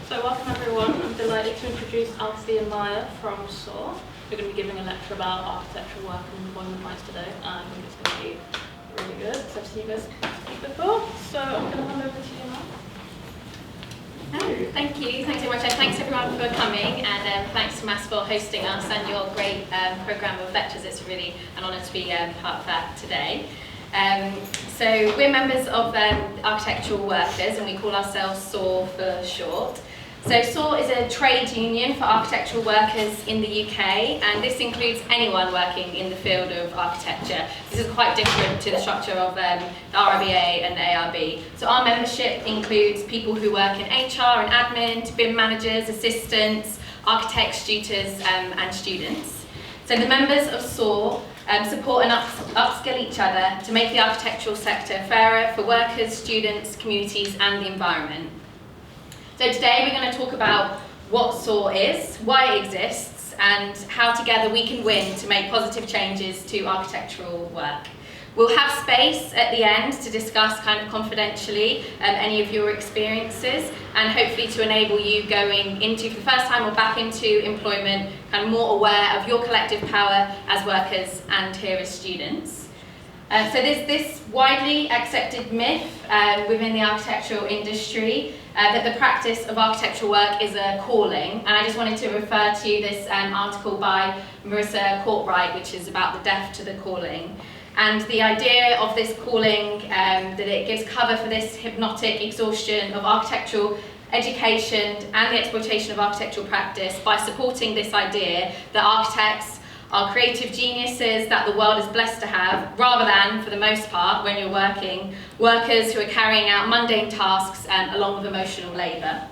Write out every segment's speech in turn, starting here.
So welcome everyone. I'm delighted to introduce Alfie and Maia from SAW. We're going to be giving a lecture about architectural work and employment rights today. I think it's going to be really good. So I've seen you guys speak before. So I'm going to hand over to you now. Thank you. Thanks so much. And thanks everyone for coming, and thanks to Mass for hosting us and your great programme of lectures. It's really an honour to be part of that today. So we're members of architectural workers, and we call ourselves SAW for short. So SAW is a trade union for architectural workers in the UK, and this includes anyone working in the field of architecture. This is quite different to the structure of the RIBA and the ARB. So our membership includes people who work in HR and admin, BIM managers, assistants, architects, tutors, and students. So the members of SAW support and upskill each other to make the architectural sector fairer for workers, students, communities, and the environment. So today we're going to talk about what SAW is, why it exists, and how together we can win to make positive changes to architectural work. We'll have space at the end to discuss kind of confidentially any of your experiences, and hopefully to enable you going into, for the first time or back into employment, kind of more aware of your collective power as workers and here as students. So there's this widely accepted myth within the architectural industry that the practice of architectural work is a calling, and I just wanted to refer to this article by Marissa Courtwright, which is about the deaf to the calling. And the idea of this calling, that it gives cover for this hypnotic exhaustion of architectural education and the exploitation of architectural practice by supporting this idea that architects are creative geniuses that the world is blessed to have, rather than, for the most part, when you're working, workers who are carrying out mundane tasks along with emotional labour.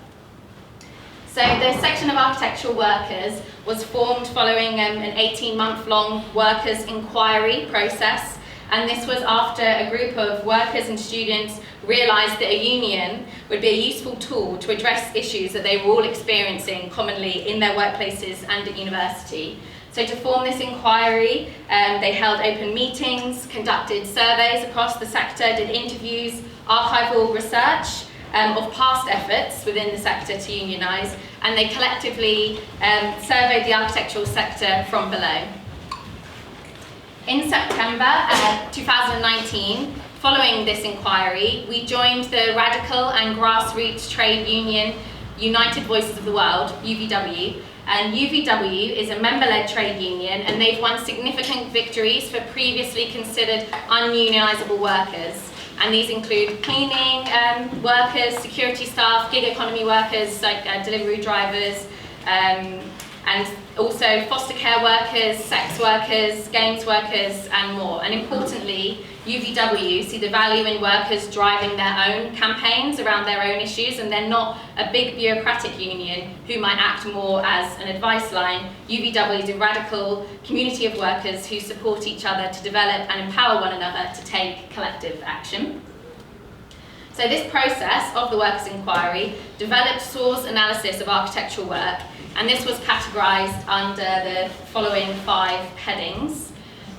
So the section of architectural workers was formed following an 18-month-long workers' inquiry process, and this was after a group of workers and students realised that a union would be a useful tool to address issues that they were all experiencing commonly in their workplaces and at university. So to form this inquiry, they held open meetings, conducted surveys across the sector, did interviews, archival research of past efforts within the sector to unionise, and they collectively surveyed the architectural sector from below. In September 2019, following this inquiry, we joined the radical and grassroots trade union United Voices of the World, UVW, and UVW is a member-led trade union, and they've won significant victories for previously considered ununionisable workers. And these include cleaning workers, security staff, gig economy workers like delivery drivers, and also foster care workers, sex workers, games workers, and more. And importantly, UVW see the value in workers driving their own campaigns around their own issues, and they're not a big bureaucratic union who might act more as an advice line. UVW is a radical community of workers who support each other to develop and empower one another to take collective action. So this process of the workers' inquiry developed SAW's analysis of architectural work, and this was categorised under the following 5 headings.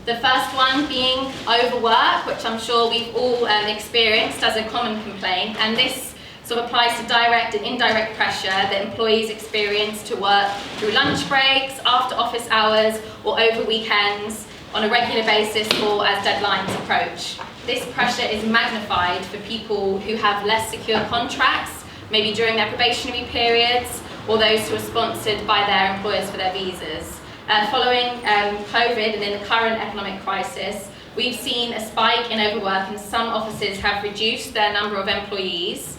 The first one being overwork, which I'm sure we've all experienced as a common complaint, and this sort of applies to direct and indirect pressure that employees experience to work through lunch breaks, after office hours, or over weekends on a regular basis or as deadlines approach. This pressure is magnified for people who have less secure contracts, maybe during their probationary periods, or those who are sponsored by their employers for their visas. Following COVID and in the current economic crisis, we've seen a spike in overwork, and some offices have reduced their number of employees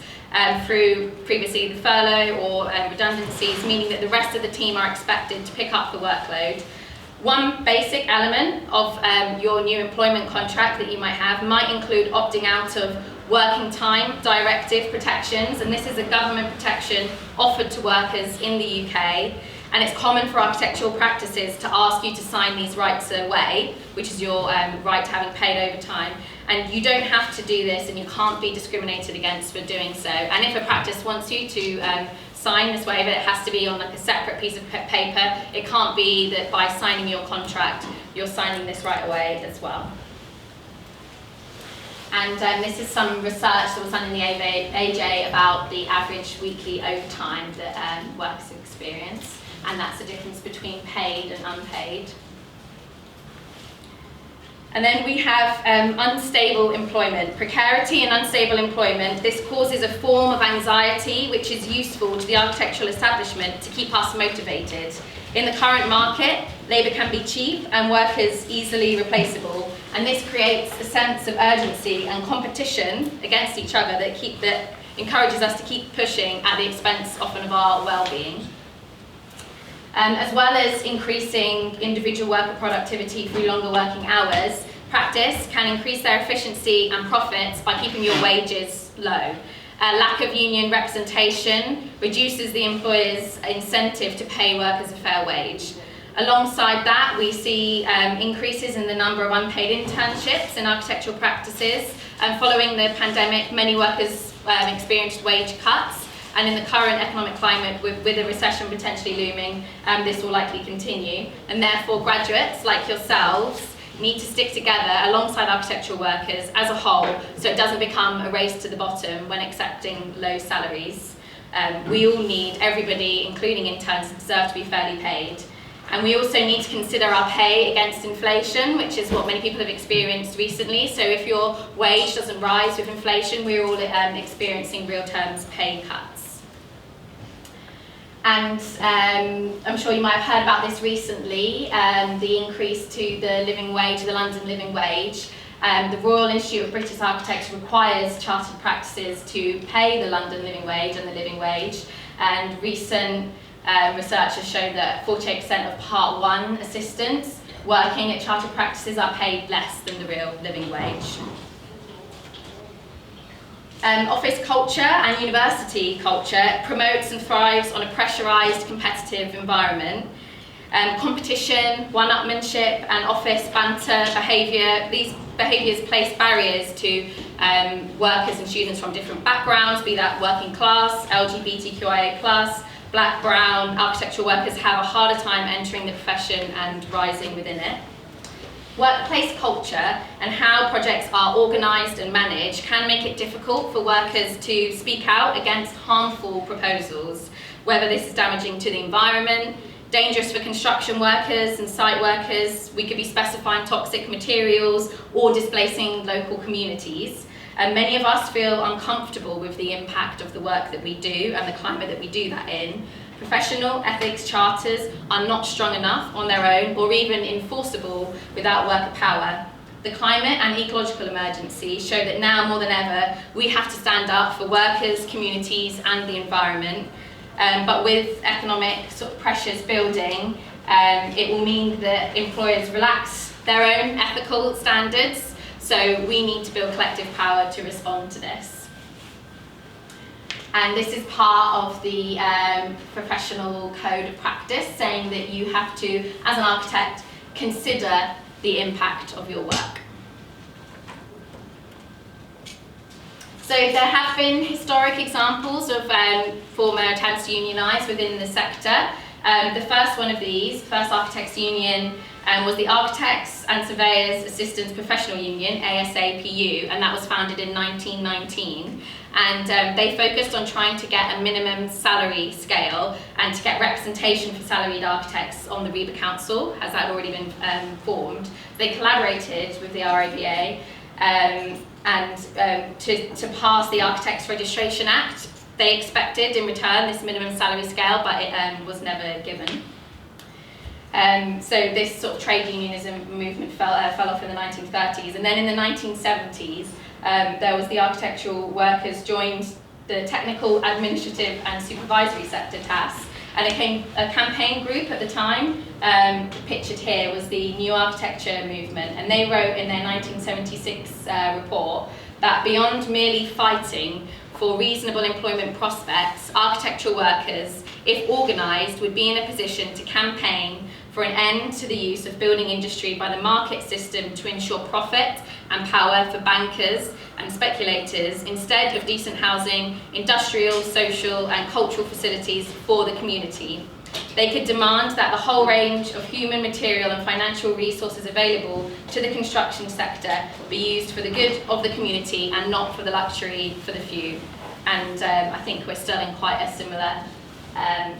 through previously the furlough or redundancies, meaning that the rest of the team are expected to pick up the workload. One basic element of your new employment contract that you might have might include opting out of working time directive protections, and this is a government protection offered to workers in the UK. And it's common for architectural practices to ask you to sign these rights away, which is your right to having paid overtime. And you don't have to do this, and you can't be discriminated against for doing so. And if a practice wants you to sign this waiver, it has to be on like a separate piece of paper. It can't be that by signing your contract, you're signing this right away as well. And this is some research that was done in the AJ about the average weekly overtime that workers experience, and that's the difference between paid and unpaid. And then we have unstable employment. Precarity and unstable employment, this causes a form of anxiety which is useful to the architectural establishment to keep us motivated. In the current market, labour can be cheap and workers easily replaceable, and this creates a sense of urgency and competition against each other that encourages us to keep pushing at the expense often of our well-being. As well as increasing individual worker productivity through longer working hours, practice can increase their efficiency and profits by keeping your wages low. Lack of union representation reduces the employer's incentive to pay workers a fair wage. Alongside that, we see increases in the number of unpaid internships in architectural practices. Following the pandemic, many workers experienced wage cuts. And in the current economic climate, with a recession potentially looming, this will likely continue. And therefore, graduates like yourselves need to stick together alongside architectural workers as a whole, so it doesn't become a race to the bottom when accepting low salaries. We all need, everybody, including interns, deserve to be fairly paid. And we also need to consider our pay against inflation, which is what many people have experienced recently. So if your wage doesn't rise with inflation, we're all experiencing real terms pay cuts. And I'm sure you might have heard about this recently, the increase to the living wage, the London living wage. The Royal Institute of British Architects requires chartered practices to pay the London living wage and the living wage. And recent research has shown that 48% of Part 1 assistants working at chartered practices are paid less than the real living wage. Office culture and university culture promotes and thrives on a pressurised, competitive environment. Competition, one-upmanship and office banter behaviour, these behaviours place barriers to workers and students from different backgrounds, be that working class, LGBTQIA+, black, brown, architectural workers have a harder time entering the profession and rising within it. Workplace culture and how projects are organised and managed can make it difficult for workers to speak out against harmful proposals, whether this is damaging to the environment, dangerous for construction workers and site workers, we could be specifying toxic materials or displacing local communities. And many of us feel uncomfortable with the impact of the work that we do and the climate that we do that in. Professional ethics charters are not strong enough on their own or even enforceable without worker power. The climate and ecological emergency show that now more than ever we have to stand up for workers, communities and the environment. But with economic pressures building, it will mean that employers relax their own ethical standards, so we need to build collective power to respond to this. And this is part of the professional code of practice, saying that you have to, as an architect, consider the impact of your work. So there have been historic examples of former attempts to unionise within the sector. The first one of these, first architects union, was the Architects and Surveyors Assistants Professional Union, ASAPU, and that was founded in 1919. And they focused on trying to get a minimum salary scale and to get representation for salaried architects on the RIBA Council, as that had already been formed. They collaborated with the RIBA to pass the Architects Registration Act. They expected in return this minimum salary scale, but it was never given. So this sort of trade unionism movement fell off in the 1930s, and then in the 1970s, there was the architectural workers joined the technical, administrative and supervisory sector tasks, and a campaign group at the time, pictured here, was the New Architecture movement, and they wrote in their 1976 report that beyond merely fighting for reasonable employment prospects, architectural workers, if organised, would be in a position to campaign for an end to the use of building industry by the market system to ensure profit and power for bankers and speculators instead of decent housing, industrial, social and cultural facilities for the community. They could demand that the whole range of human, material and financial resources available to the construction sector be used for the good of the community and not for the luxury for the few. And I think we're still in quite a similar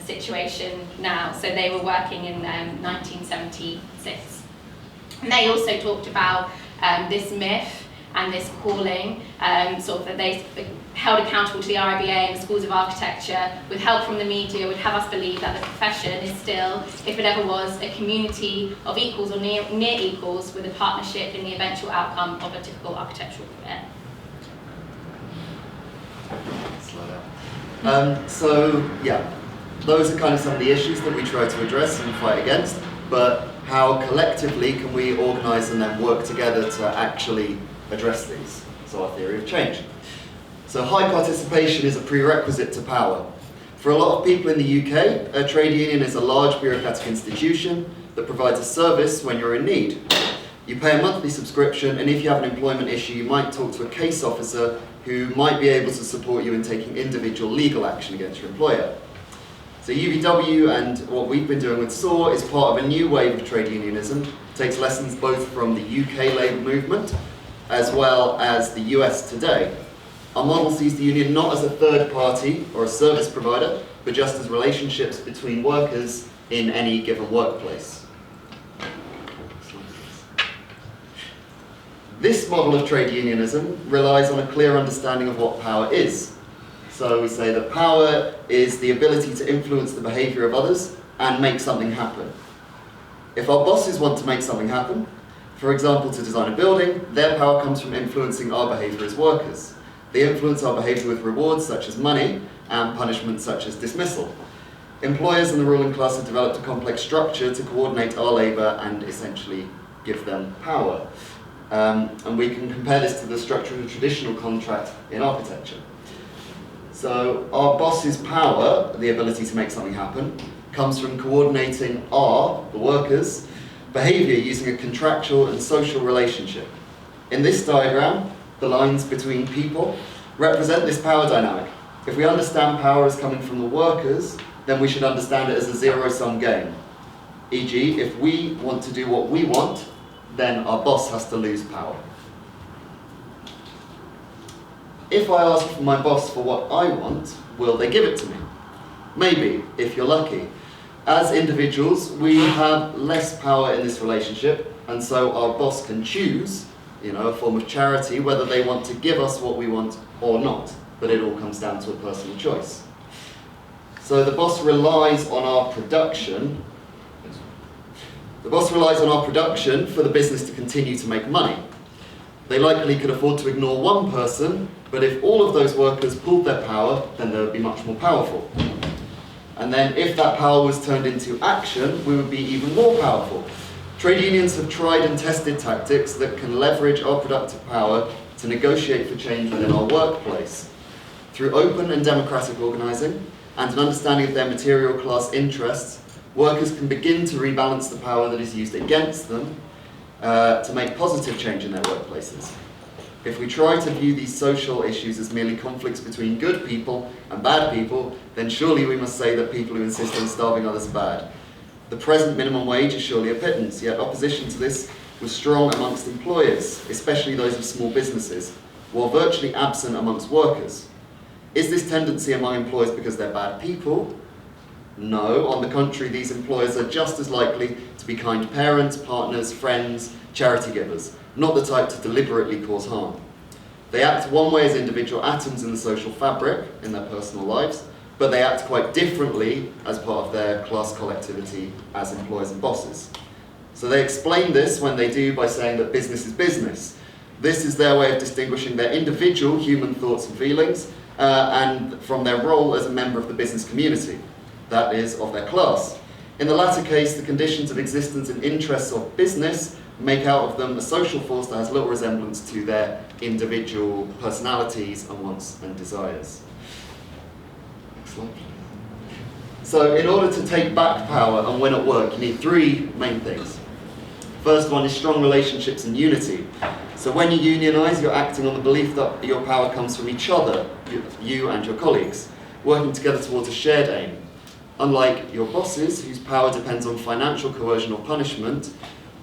situation now. So they were working in 1976. And they also talked about this myth and this calling, sort of that they held accountable to the RIBA and the schools of architecture, with help from the media, would have us believe that the profession is still, if it ever was, a community of equals or near equals, with a partnership in the eventual outcome of a typical architectural career. So yeah, those are kind of some of the issues that we try to address and fight against, but how collectively can we organise and then work together to actually address these? So our theory of change. So high participation is a prerequisite to power. For a lot of people in the UK, a trade union is a large bureaucratic institution that provides a service when you're in need. You pay a monthly subscription, and if you have an employment issue, you might talk to a case officer who might be able to support you in taking individual legal action against your employer. So UVW and what we've been doing with SAW is part of a new wave of trade unionism. It takes lessons both from the UK labour movement as well as the US today. Our model sees the union not as a third party or a service provider, but just as relationships between workers in any given workplace. This model of trade unionism relies on a clear understanding of what power is. So we say that power is the ability to influence the behaviour of others and make something happen. If our bosses want to make something happen, for example to design a building, their power comes from influencing our behaviour as workers. They influence our behaviour with rewards such as money and punishments such as dismissal. Employers and the ruling class have developed a complex structure to coordinate our labour and essentially give them power. And we can compare this to the structure of a traditional contract in architecture. So our boss's power, the ability to make something happen, comes from coordinating the workers, behaviour using a contractual and social relationship. In this diagram, the lines between people represent this power dynamic. If we understand power as coming from the workers, then we should understand it as a zero-sum game. E.g., if we want to do what we want, then our boss has to lose power. If I ask my boss for what I want, will they give it to me? Maybe, if you're lucky. As individuals, we have less power in this relationship, and so our boss can choose, a form of charity, whether they want to give us what we want or not. But it all comes down to a personal choice. So the boss relies on our production. The boss relies on our production for the business to continue to make money. They likely could afford to ignore one person, but if all of those workers pooled their power, then they would be much more powerful. And then if that power was turned into action, we would be even more powerful. Trade unions have tried and tested tactics that can leverage our productive power to negotiate for change within our workplace. Through open and democratic organising and an understanding of their material class interests, workers can begin to rebalance the power that is used against them to make positive change in their workplaces. If we try to view these social issues as merely conflicts between good people and bad people, then surely we must say that people who insist on starving others are bad. The present minimum wage is surely a pittance, yet opposition to this was strong amongst employers, especially those of small businesses, while virtually absent amongst workers. Is this tendency among employers because they're bad people? No, on the contrary, these employers are just as likely to be kind parents, partners, friends, charity givers, not the type to deliberately cause harm. They act one way as individual atoms in the social fabric, in their personal lives, but they act quite differently as part of their class collectivity as employers and bosses. So they explain this when they do by saying that business is business. This is their way of distinguishing their individual human thoughts and feelings and from their role as a member of the business community, that is, of their class. In the latter case, the conditions of existence and interests of business make out of them a social force that has little resemblance to their individual personalities and wants and desires. So in order to take back power and win at work, you need three main things. First one is strong relationships and unity. So when you unionise, you're acting on the belief that your power comes from each other, you and your colleagues, working together towards a shared aim. Unlike your bosses, whose power depends on financial coercion or punishment,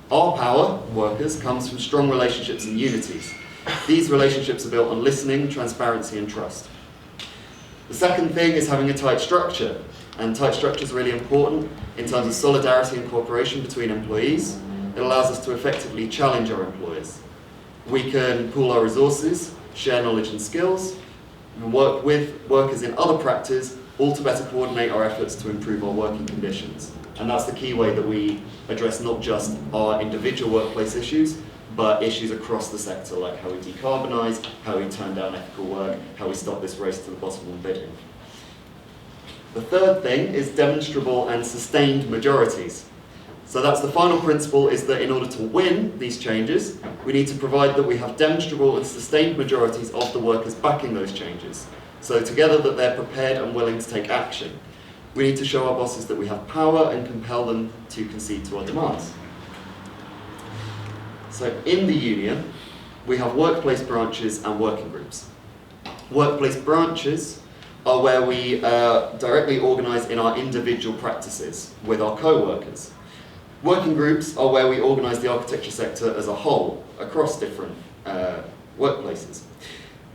our power, workers, comes from strong relationships and unities. These relationships are built on listening, transparency, and trust. The second thing is having a tight structure, and tight structure is really important in terms of solidarity and cooperation between employees. It allows us to effectively challenge our employers. We can pool our resources, share knowledge and skills, and work with workers in other practice, all to better coordinate our efforts to improve our working conditions. And that's the key way that we address not just our individual workplace issues, but issues across the sector, like how we decarbonise, how we turn down ethical work, how we stop this race to the bottom on bidding. The third thing is demonstrable and sustained majorities. So that's the final principle, is that in order to win these changes, we need to provide that we have demonstrable and sustained majorities of the workers backing those changes. So together that they're prepared and willing to take action. We need to show our bosses that we have power and compel them to concede to our demands. So in the union, we have workplace branches and working groups. Workplace branches are where we directly organise in our individual practices with our co-workers. Working groups are where we organise the architecture sector as a whole, across different workplaces.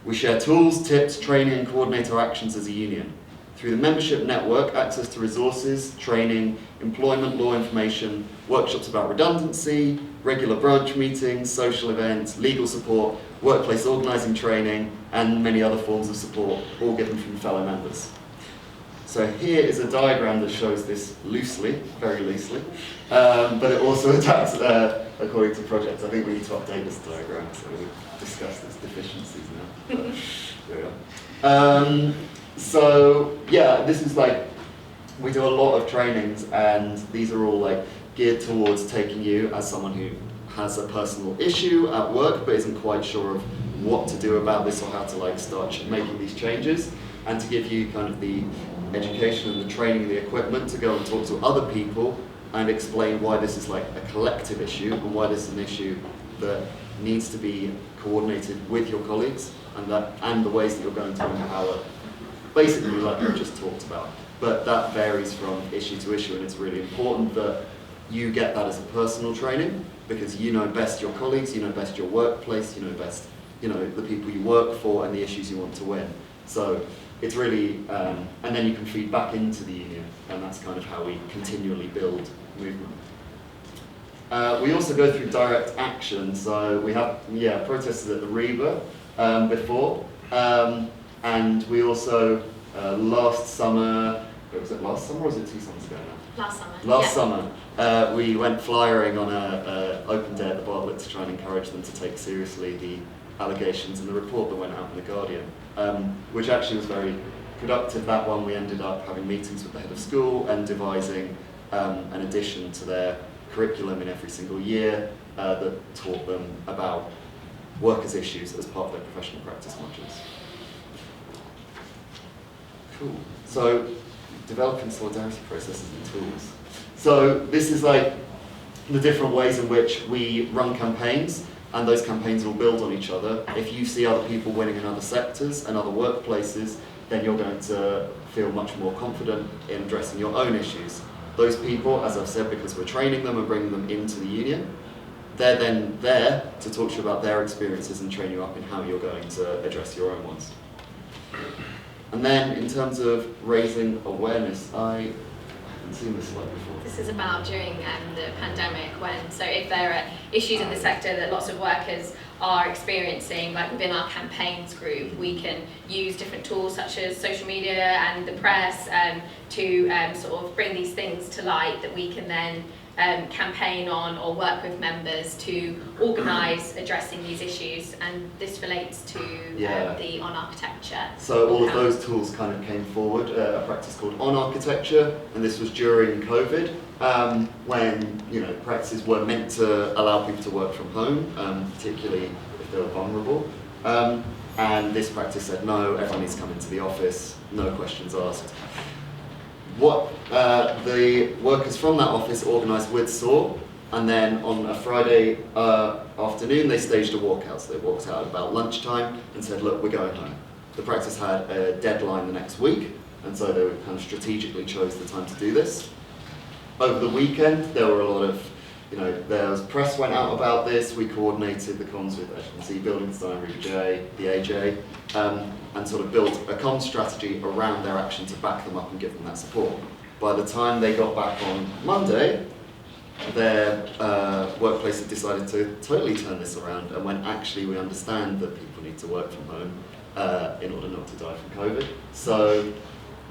We share tools, tips, training, and coordinate our actions as a union. Through the membership network, access to resources, training, employment law information, workshops about redundancy, regular branch meetings, social events, legal support, workplace organising training, and many other forms of support, all given from fellow members. So here is a diagram that shows this loosely, very loosely, but it also adapts according to projects. I think we need to update this diagram, so we've discussed its deficiencies now. But there we are. So yeah, this is like, we do a lot of trainings, and these are all like geared towards taking you as someone who has a personal issue at work but isn't quite sure of what to do about this or how to like start making these changes, and to give you kind of the education and the training and the equipment to go and talk to other people and explain why this is like a collective issue and why this is an issue that needs to be coordinated with your colleagues, and the ways that you're going to empower, basically like we just talked about. But that varies from issue to issue, and it's really important that you get that as a personal training, because you know best your colleagues, you know best your workplace, you know best the people you work for and the issues you want to win. So it's really, and then you can feed back into the union, and that's kind of how we continually build movement. We also go through direct action, so we have protested at the Reba before, and we also last summer, was it last summer or was it 2 summers ago now? Last summer. Last summer, we went flyering on an open day at the Bartlett to try and encourage them to take seriously the allegations in the report that went out in The Guardian, which actually was very productive. That one, we ended up having meetings with the head of school and devising an addition to their curriculum in every single year that taught them about workers' issues as part of their professional practice modules. Cool. So, developing solidarity processes and tools. So this is like the different ways in which we run campaigns, and those campaigns will build on each other. If you see other people winning in other sectors and other workplaces, then you're going to feel much more confident in addressing your own issues. Those people, as I've said, because we're training them and bringing them into the union, they're then there to talk to you about their experiences and train you up in how you're going to address your own ones. And then in terms of raising awareness, I haven't seen this slide before. This is about during the pandemic, so if there are issues in the sector that lots of workers are experiencing, like within our campaigns group, we can use different tools such as social media and the press to sort of bring these things to light that we can then campaign on or work with members to organise addressing these issues, and this relates to the On Architecture. So all of those tools kind of came forward, a practice called On Architecture, and this was during COVID, when practices were meant to allow people to work from home, particularly if they were vulnerable. And this practice said no, everyone needs to come into the office, no questions asked. What the workers from that office organised with SAW, and then on a Friday afternoon they staged a walkout. So they walked out at about lunchtime and said, look, we're going home. The practice had a deadline the next week, and so they kind of strategically chose the time to do this. Over the weekend, there were a lot of, there was press went out about this. We coordinated the comms with, as you can see, Building Design, Reba J, the AJ, and sort of built a comms strategy around their action to back them up and give them that support. By the time they got back on Monday, their workplace had decided to totally turn this around, and when actually we understand that people need to work from home in order not to die from COVID, so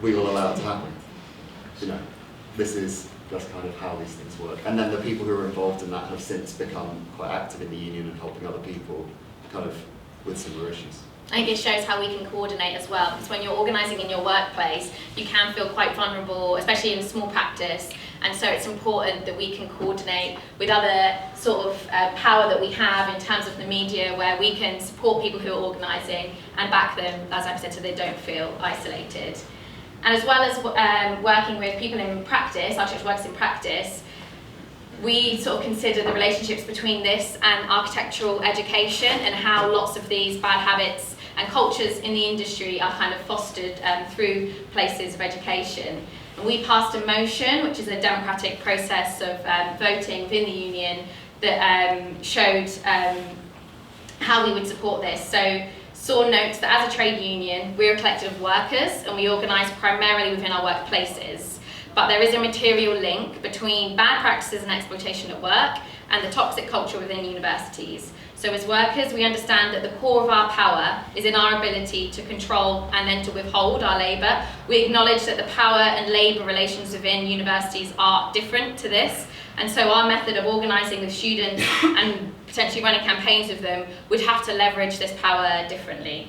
we will allow it to happen. This is just kind of how these things work. And then the people who are involved in that have since become quite active in the union and helping other people kind of with similar issues. I think it shows how we can coordinate as well, because when you're organising in your workplace, you can feel quite vulnerable, especially in small practice, and so it's important that we can coordinate with other sort of power that we have in terms of the media, where we can support people who are organising and back them, as I've said, so they don't feel isolated. And as well as working with people in practice, architecture workers in practice, we sort of consider the relationships between this and architectural education and how lots of these bad habits and cultures in the industry are kind of fostered through places of education. And we passed a motion, which is a democratic process of voting within the union, that showed how we would support this. So SOAR notes that as a trade union, we're a collective of workers and we organise primarily within our workplaces. But there is a material link between bad practices and exploitation at work and the toxic culture within universities. So as workers, we understand that the core of our power is in our ability to control and then to withhold our labour. We acknowledge that the power and labour relations within universities are different to this, and so our method of organising with students and potentially running campaigns with them would have to leverage this power differently.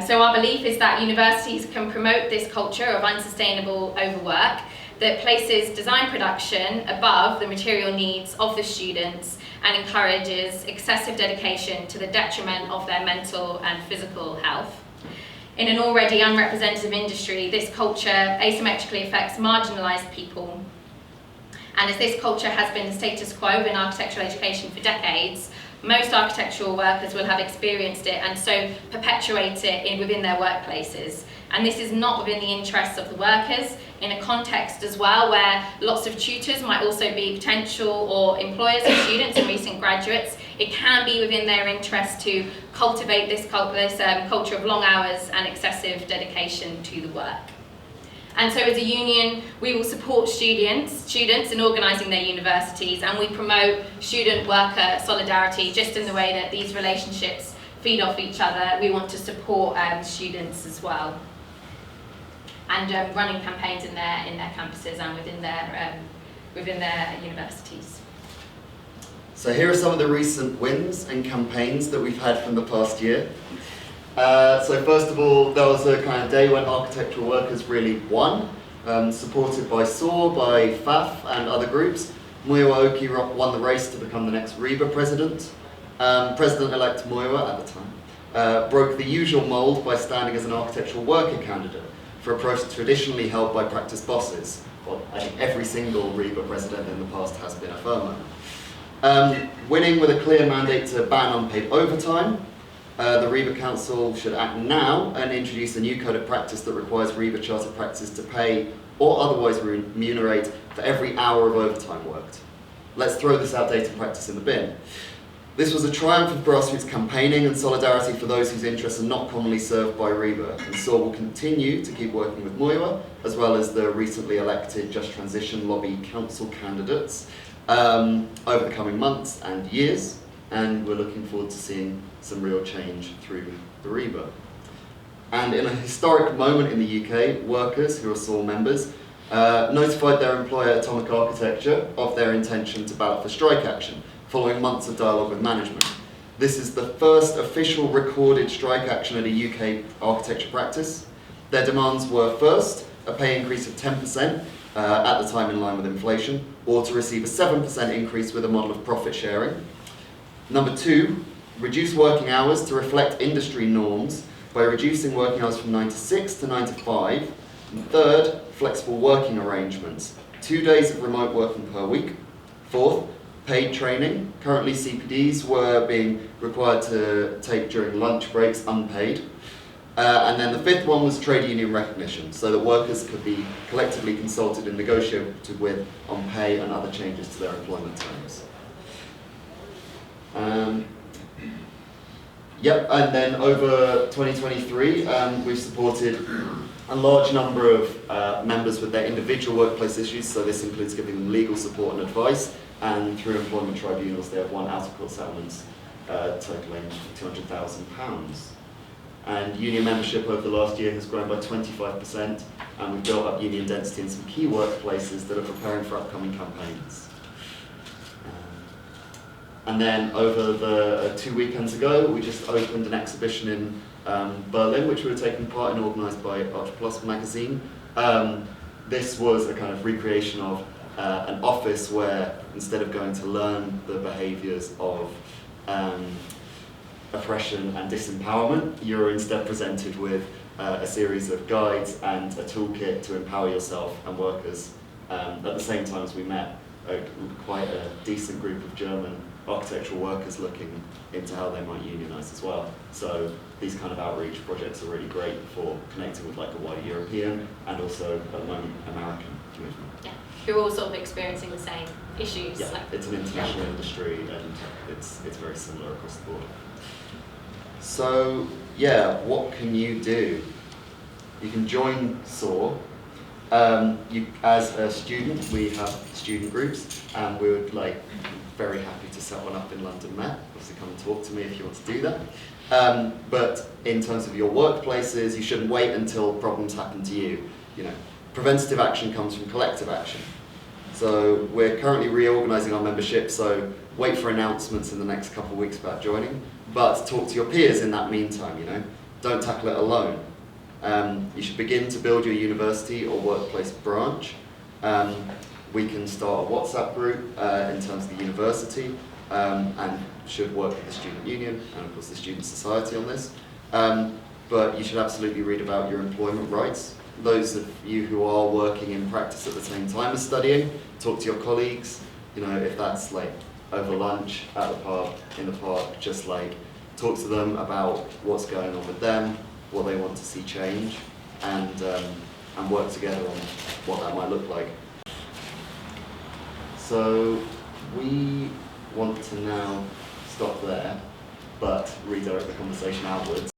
So our belief is that universities can promote this culture of unsustainable overwork that places design production above the material needs of the students and encourages excessive dedication to the detriment of their mental and physical health. In an already unrepresentative industry, this culture asymmetrically affects marginalised people. And as this culture has been the status quo in architectural education for decades, most architectural workers will have experienced it and so perpetuate it within their workplaces. And this is not within the interests of the workers, in a context as well where lots of tutors might also be potential or employers of students and recent graduates. It can be within their interest to cultivate this culture of long hours and excessive dedication to the work. And so as a union, we will support students in organising their universities, and we promote student-worker solidarity just in the way that these relationships feed off each other. We want to support students as well. And running campaigns in their campuses and within their universities. So here are some of the recent wins and campaigns that we've had from the past year. So first of all, there was a kind of day when architectural workers really won, supported by SOAR, by FAF and other groups. Maia won the race to become the next REBA president. President-elect Maia at the time broke the usual mould by standing as an architectural worker candidate for a process traditionally held by practice bosses. Well, I think every single REBA president in the past has been a firmer. Winning with a clear mandate to ban unpaid overtime. The REBA Council should act now and introduce a new code of practice that requires REBA chartered practices to pay or otherwise remunerate for every hour of overtime worked. Let's throw this outdated practice in the bin. This was a triumph of grassroots campaigning and solidarity for those whose interests are not commonly served by REBA, and SOAR will continue to keep working with Maia, as well as the recently elected Just Transition Lobby Council candidates over the coming months and years, and we're looking forward to seeing some real change through the REBA. And in a historic moment in the UK, workers who are SOAR members notified their employer Atomic Architecture of their intention to ballot for strike action, following months of dialogue with management. This is the first official recorded strike action at a UK architecture practice. Their demands were first, a pay increase of 10%, at the time in line with inflation, or to receive a 7% increase with a model of profit sharing. Number two, reduce working hours to reflect industry norms by reducing working hours from 9 to 6 to 9 to 5. And third, flexible working arrangements, 2 days of remote working per week. Fourth, paid training. Currently CPDs were being required to take during lunch breaks unpaid. And then the fifth one was trade union recognition, so that workers could be collectively consulted and negotiated with on pay and other changes to their employment terms. Yep, and then over 2023, we've supported a large number of members with their individual workplace issues, so this includes giving them legal support and advice, and through employment tribunals they have won out-of-court settlements totaling £200,000. And union membership over the last year has grown by 25%, and we've built up union density in some key workplaces that are preparing for upcoming campaigns. And then over the 2 weekends ago, we just opened an exhibition in Berlin, which we were taking part in, organised by Arch Plus magazine. This was a kind of recreation of an office where, instead of going to learn the behaviours of oppression and disempowerment, you're instead presented with a series of guides and a toolkit to empower yourself and workers. At the same time as we met quite a decent group of German architectural workers looking into how they might unionise as well. So these kind of outreach projects are really great for connecting with like a wider European and also at the moment American movement. Yeah, you're all sort of experiencing the same issues. Yeah, it's an international industry and it's very similar across the board. So yeah, what can you do? You can join SOAR. As a student, we have student groups, and we would very happy to set one up in London Met. Obviously, come and talk to me if you want to do that. But in terms of your workplaces, you shouldn't wait until problems happen to you. You know, preventative action comes from collective action. So we're currently reorganising our membership. So wait for announcements in the next couple of weeks about joining. But talk to your peers in that meantime. You know, don't tackle it alone. You should begin to build your university or workplace branch. We can start a WhatsApp group in terms of the university and should work with the student union and of course the student society on this. But you should absolutely read about your employment rights. Those of you who are working in practice at the same time as studying, talk to your colleagues. You know, if that's over lunch, at the pub, in the park, just talk to them about what's going on with them, what they want to see change, and work together on what that might look like. So we want to now stop there, but redirect the conversation outwards.